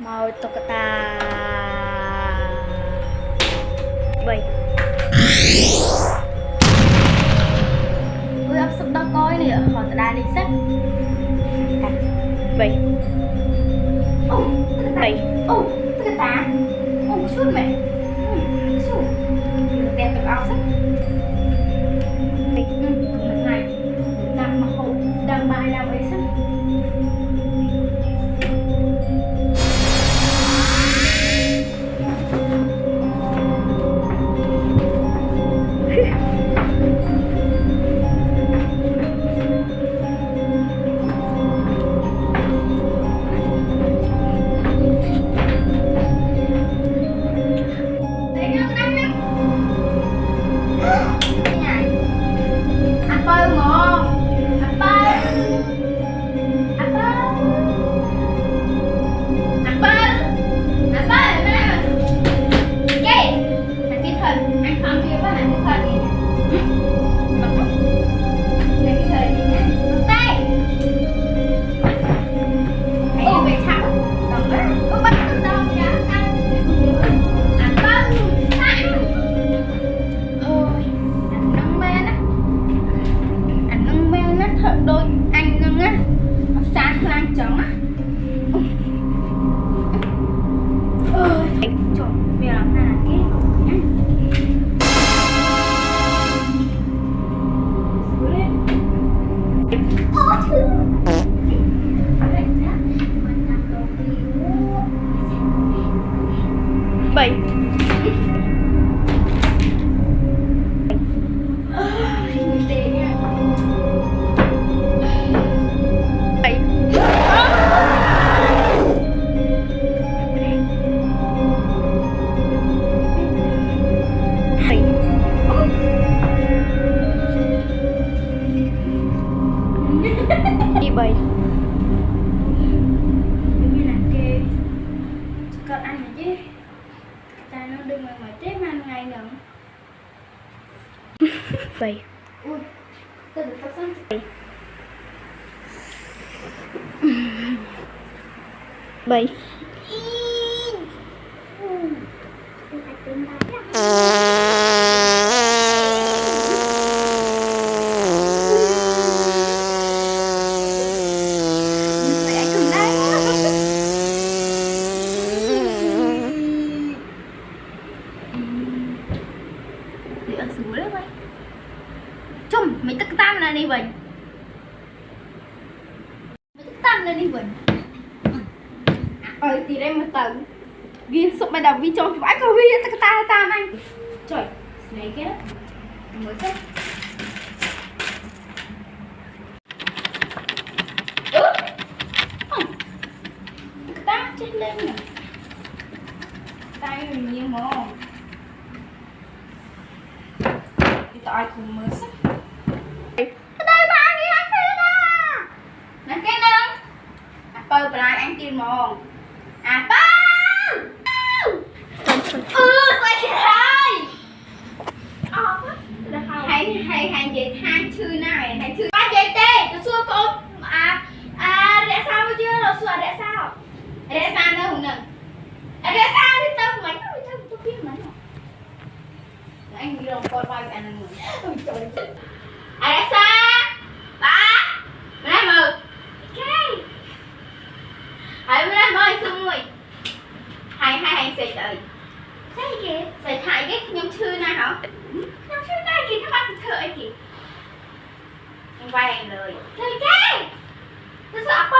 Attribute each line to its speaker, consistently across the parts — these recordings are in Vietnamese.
Speaker 1: Màu tục ta vậy ui ấp sắp đó coi nè họ ta đi sách vậy vậy tất cả chút mẹ chút đẹp được áo sách này đang mà hậu đang bài nào ấy sách đôi anh nâng á sáng lang trắng á trời về làm nào cái bảy đi bảy giống như là kê con ăn này chứ ta nó đừng mà tết ăn ngày nữa vậy ui tôi được phát sinh bảy chung mày tức tam là đi bệnh mày tức tam là đi bệnh thì đây một tầng viên sụp bài đầu vi cho vãi cầu vi tức ta tam anh trời này kia mới xếp tức ta chết lên nè tay mình nhiều mồ tại cùng mới sắc đây mà anh đi ăn thịt à nè cái nâng bơ lại ăn tiền mòn bơ xoay hay gì hai chữ này hai chữ ba giây tê tôi xua cô để sao chưa rồi xua để sao nữa hùng nè để sao đi tâm mấy tôi biết mấy anh đi đồng coi vai anh người ôi trời Alexa ba mẹ mừ ok hãy mới làm ơi xong rồi hay xịt rồi sao kìa xịt hại cái nhóm thư này hả nhóm thư này kìa nó bắt thợ ấy kìa anh quay anh lời thôi cái tôi sợ bớ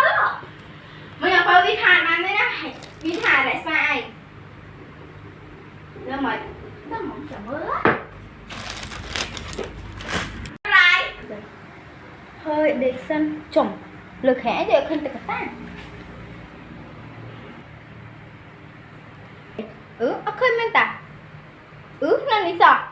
Speaker 1: mình là bớ vi thà mà đấy đó vi thà lại sai rồi mà nó mỏng chả mớ hơi để sân chủng lực hẽ để không tự ta ok men ta là lý do